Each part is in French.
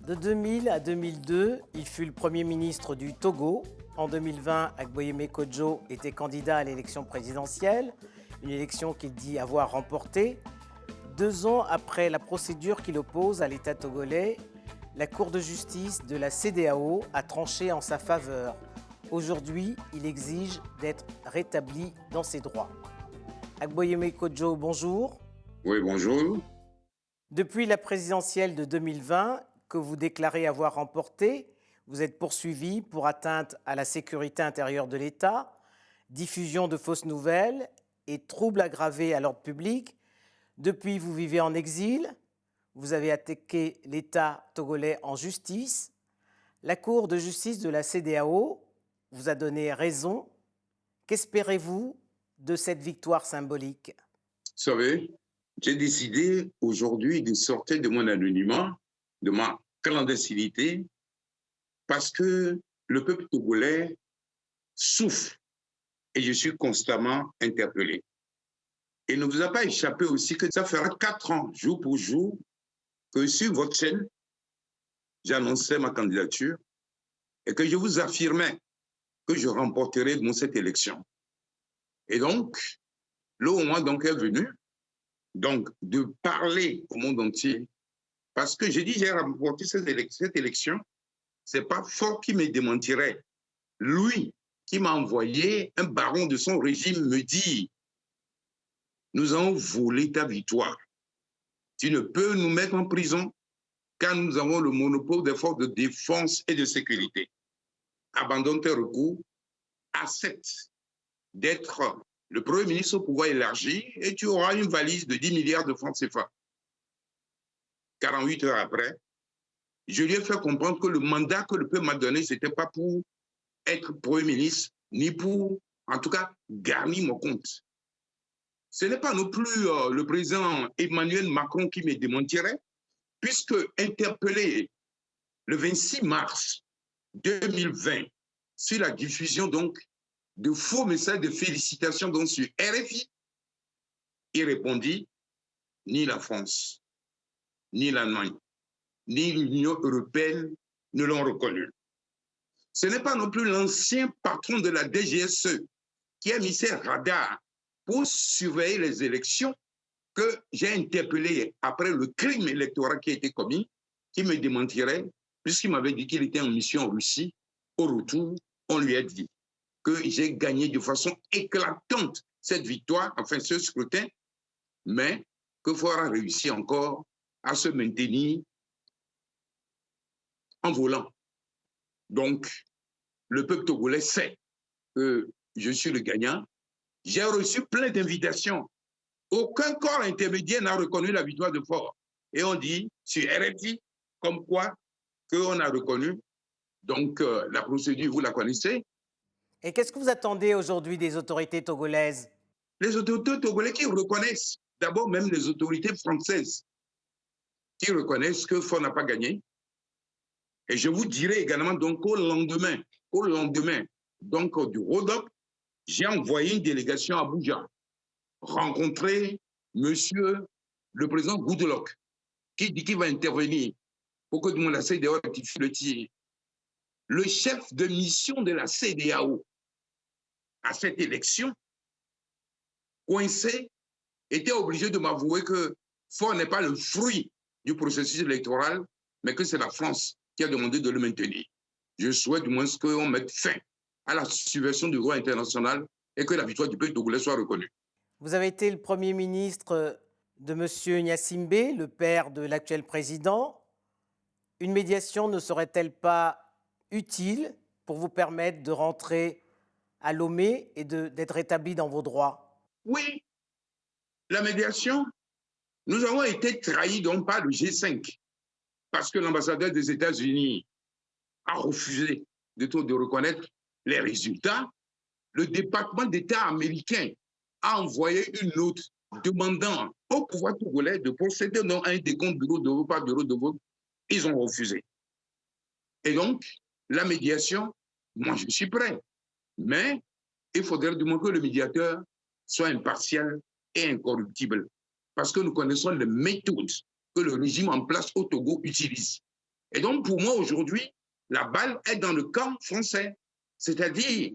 De 2000 à 2002, il fut le Premier ministre du Togo. En 2020, Agboyeme Kodjo était candidat à l'élection présidentielle, une élection qu'il dit avoir remportée. 2 ans après la procédure qui l'oppose à l'État togolais, la Cour de justice de la CEDEAO a tranché en sa faveur. Aujourd'hui, il exige d'être rétabli dans ses droits. Agboyeme Kodjo, bonjour. Oui, bonjour. Depuis la présidentielle de 2020, que vous déclarez avoir remportée, vous êtes poursuivi pour atteinte à la sécurité intérieure de l'État, diffusion de fausses nouvelles et troubles aggravés à l'ordre public. Depuis, vous vivez en exil. Vous avez attaqué l'État togolais en justice. La Cour de justice de la CEDEAO vous a donné raison. Qu'espérez-vous de cette victoire symbolique? Vous savez, j'ai décidé aujourd'hui de sortir de mon anonymat, de ma clandestinité, parce que le peuple togolais souffre et je suis constamment interpellé. Et il ne vous a pas échappé aussi que ça fera 4 ans, jour pour jour, que sur votre chaîne, j'annonçais ma candidature et que je vous affirmais que je remporterai cette élection. Et donc, le moment donc est venu donc de parler au monde entier, parce que j'ai dit j'ai remporté cette élection, c'est pas Faure qui me démentirait. Lui qui m'a envoyé un baron de son régime me dit nous avons volé ta victoire. Tu ne peux nous mettre en prison car nous avons le monopole des forces de défense et de sécurité. Abandonne tes recours, accepte d'être le Premier ministre au pouvoir élargi et tu auras une valise de 10 milliards de francs CFA. 48 heures après, je lui ai fait comprendre que le mandat que le peuple m'a donné, ce n'était pas pour être Premier ministre, ni pour, en tout cas, garnir mon compte. Ce n'est pas non plus le président Emmanuel Macron qui me démentirait, puisque interpellé le 26 mars 2020 sur la diffusion donc de faux messages de félicitations donc sur RFI, il répondit ni la France, ni l'Allemagne, ni l'Union européenne ne l'ont reconnu. Ce n'est pas non plus l'ancien patron de la DGSE qui a mis ses radars pour surveiller les élections que j'ai interpellé après le crime électoral qui a été commis, qui me démentirait, puisqu'il m'avait dit qu'il était en mission en Russie. Au retour, on lui a dit que j'ai gagné de façon éclatante cette victoire, enfin ce scrutin, mais que Faure a réussi encore à se maintenir en volant. Donc, le peuple togolais sait que je suis le gagnant. J'ai reçu plein d'invitations. Aucun corps intermédiaire n'a reconnu la victoire de Faure. Et on dit sur RFI, comme quoi qu'on a reconnu. Donc, la procédure, vous la connaissez. Et qu'est-ce que vous attendez aujourd'hui des autorités togolaises? Les autorités togolaises qui reconnaissent, d'abord même les autorités françaises, qui reconnaissent que Faure n'a pas gagné. Et je vous dirai également donc au lendemain donc du hold-up, j'ai envoyé une délégation à Abuja rencontrer monsieur le président Goodluck, qui dit qu'il va intervenir pour que tout le monde la CEDEAO rectifie le tir. Le chef de mission de la CEDEAO à cette élection, coincé, était obligé de m'avouer que Faure n'est pas le fruit du processus électoral, mais que c'est la France qui a demandé de le maintenir. Je souhaite du moins qu'on mette fin à la subversion du droit international et que la victoire du peuple togolais soit reconnue. Vous avez été le Premier ministre de M. Gnassingbé, le père de l'actuel président. Une médiation ne serait-elle pas utile pour vous permettre de rentrer à Lomé et d'être rétabli dans vos droits? Oui, la médiation, nous avons été trahis donc par le G5 parce que l'ambassadeur des États-Unis a refusé de reconnaître les résultats. Le département d'État américain a envoyé une note demandant au pouvoir togolais de procéder à un décompte bureau de vote par bureau de vote. Ils ont refusé. Et donc, la médiation, moi, je suis prêt. Mais il faudrait du moins que le médiateur soit impartial et incorruptible. Parce que nous connaissons les méthodes que le régime en place au Togo utilise. Et donc, pour moi, aujourd'hui, la balle est dans le camp français. C'est-à-dire,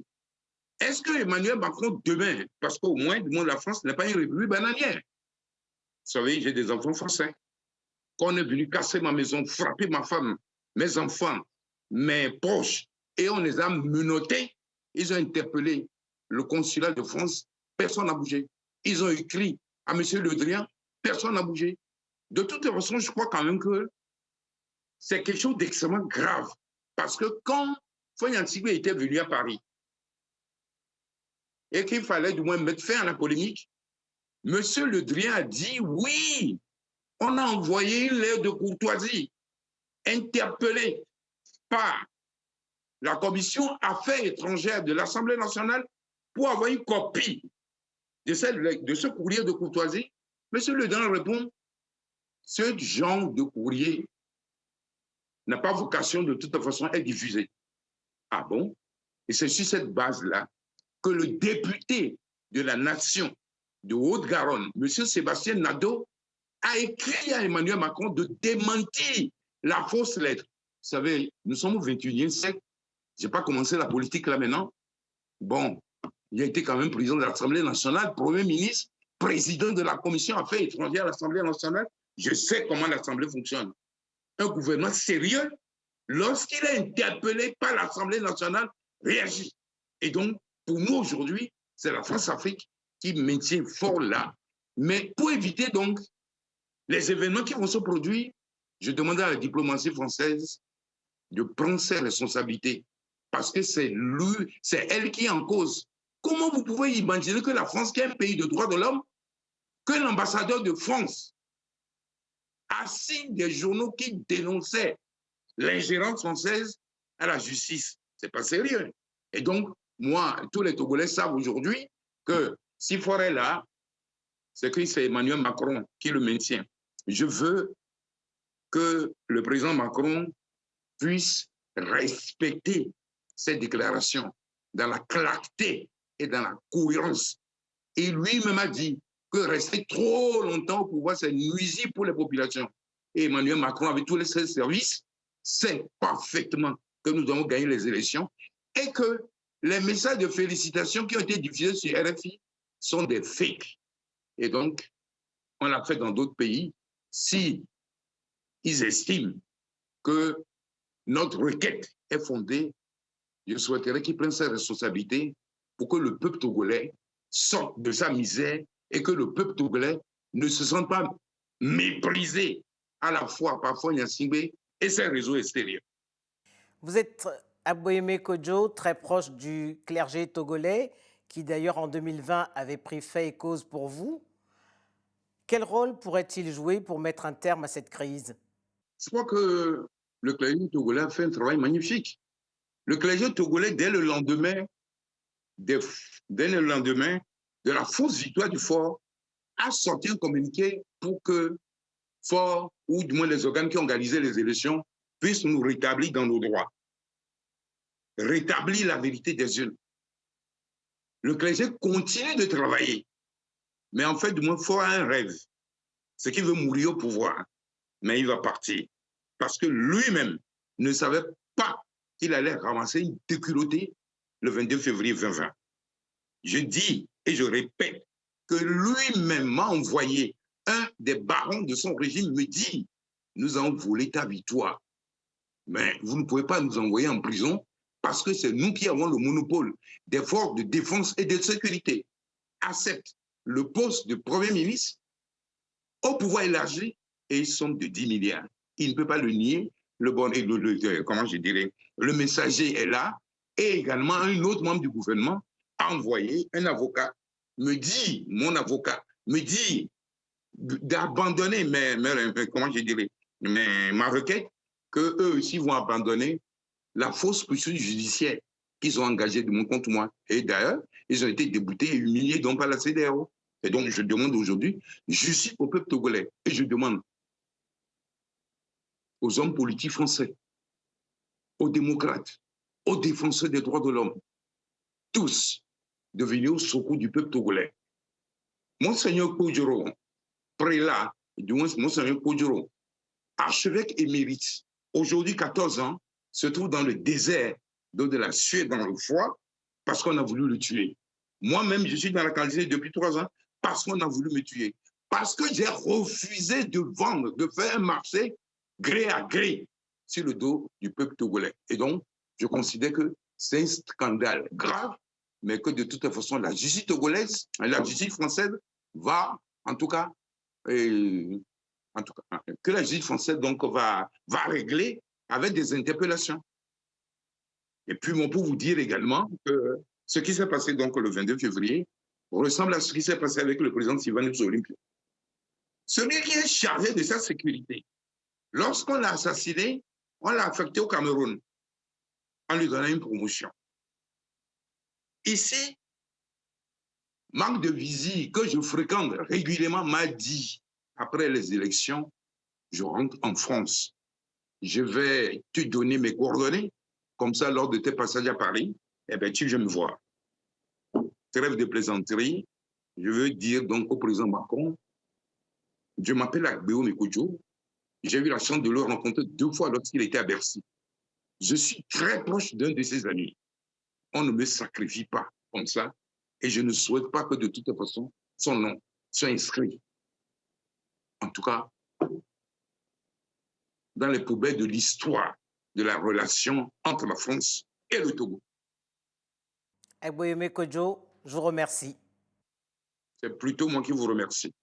est-ce que Emmanuel Macron, demain, parce qu'au moins, du monde, la France n'est pas une république bananière. Vous savez, j'ai des enfants français. Quand on est venu casser ma maison, frapper ma femme, mes enfants, mes proches, et on les a menottés, ils ont interpellé le consulat de France, personne n'a bougé. Ils ont écrit à M. Le Drian, personne n'a bougé. De toute façon, je crois quand même que c'est quelque chose d'extrêmement grave. Parce que quand Foy Sigbe était venu à Paris et qu'il fallait du moins mettre fin à la polémique, M. Le Drian a dit oui, on a envoyé une lettre de courtoisie interpellée par la commission Affaires étrangères de l'Assemblée nationale pour avoir une copie de ce courrier de courtoisie. M. Le Drian répond, ce genre de courrier n'a pas vocation de toute façon à être diffusé. Ah bon? Et c'est sur cette base-là que le député de la nation de Haute-Garonne, M. Sébastien Nadeau, a écrit à Emmanuel Macron de démentir la fausse lettre. Vous savez, nous sommes au 21e siècle. Je n'ai pas commencé la politique là maintenant. Bon, il a été quand même président de l'Assemblée nationale, Premier ministre, président de la Commission Affaires étrangères à l'Assemblée nationale. Je sais comment l'Assemblée fonctionne. Un gouvernement sérieux, lorsqu'il est interpellé par l'Assemblée nationale, réagit. Et donc, pour nous aujourd'hui, c'est la France-Afrique qui maintient fort là. Mais pour éviter donc les événements qui vont se produire, je demande à la diplomatie française de prendre ses responsabilités parce que c'est lui, c'est elle qui est en cause. Comment vous pouvez imaginer que la France, qui est un pays de droits de l'homme, que l'ambassadeur de France a signé des journaux qui dénonçaient l'ingérence française à la justice? C'est pas sérieux. Et donc, moi, tous les Togolais savent aujourd'hui que si Faure est là, c'est que c'est Emmanuel Macron qui le maintient. Je veux que le président Macron puisse respecter ces déclarations dans la clarté et dans la cohérence. Et lui-même a dit que rester trop longtemps au pouvoir, c'est nuisible pour les populations. Et Emmanuel Macron, avec tous les services, sait parfaitement que nous avons gagné les élections et que les messages de félicitations qui ont été diffusés sur RFI sont des fakes. Et donc, on l'a fait dans d'autres pays. Si ils estiment que notre requête est fondée, je souhaiterais qu'ils prennent ses responsabilités pour que le peuple togolais sorte de sa misère et que le peuple togolais ne se sente pas méprisé à la fois par Foy Sigbe et ses réseaux extérieurs. Vous êtes Aboyeme Kodjo, très proche du clergé togolais, qui d'ailleurs en 2020 avait pris fait et cause pour vous. Quel rôle pourrait-il jouer pour mettre un terme à cette crise? Je crois que le clergé togolais a fait un travail magnifique. Le clergé togolais, dès le lendemain de la fausse victoire du Fort, a sorti un communiqué pour que Fort, ou du moins les organes qui ont organisé les élections, puissent nous rétablir dans nos droits. Rétablir la vérité des urnes. Le clergé continue de travailler. Mais en fait, du moins, Fort a un rêve. C'est qu'il veut mourir au pouvoir. Mais il va partir. Parce que lui-même ne savait pas qu'il allait ramasser une déculottée le 22 février 2020. Je dis et je répète que lui-même m'a envoyé un des barons de son régime me dit « Nous avons volé ta victoire. Mais vous ne pouvez pas nous envoyer en prison parce que c'est nous qui avons le monopole des forces de défense et de sécurité. Accepte le poste de Premier ministre au pouvoir élargi et ils sont de 10 milliards. Il ne peut pas le nier. Comment je dirais, le messager est là et également un autre membre du gouvernement a envoyé un avocat, mon avocat, me dit d'abandonner ma requête, qu'eux aussi vont abandonner la fausse poursuite judiciaire qu'ils ont engagée de mon compte moi. Et d'ailleurs, ils ont été déboutés et humiliés donc par la CEDEAO. Et donc, je demande aujourd'hui justice au peuple togolais. Et je demande aux hommes politiques français, aux démocrates, aux défenseurs des droits de l'homme, tous de venir au secours du peuple togolais. Monseigneur Kodjoro, prélat, du moins Monseigneur Kodjoro, archevêque émérite aujourd'hui 14 ans, se trouve dans le désert de la Suède dans le froid parce qu'on a voulu le tuer. Moi-même, je suis dans la clandestinité depuis 3 ans parce qu'on a voulu me tuer. Parce que j'ai refusé de vendre, de faire un marché gré à gré sur le dos du peuple togolais. Et donc, je considère que c'est un scandale grave, mais que de toute façon, la justice togolaise, la justice française va, en tout cas, que la justice française donc, va régler avec des interpellations. Et puis, on peut vous dire également que ce qui s'est passé donc le 22 février ressemble à ce qui s'est passé avec le président Sylvanus Olympio. Celui qui est chargé de sa sécurité, lorsqu'on l'a assassiné, on l'a affecté au Cameroun en lui donnant une promotion. Ici, Marc de Vizy, que je fréquente régulièrement, m'a dit, après les élections, je rentre en France. Je vais te donner mes coordonnées. Comme ça, lors de tes passages à Paris, eh bien, tu viens me voir. Trêve de plaisanterie. Je veux dire donc au président Macron, je m'appelle Agbeo Mekodjo. J'ai eu la chance de le rencontrer 2 fois lorsqu'il était à Bercy. Je suis très proche d'un de ses amis. On ne me sacrifie pas comme ça. Et je ne souhaite pas que de toute façon, son nom soit inscrit. En tout cas, dans les poubelles de l'histoire de la relation entre la France et le Togo. Agboyeme Kodjo, je vous remercie. C'est plutôt moi qui vous remercie.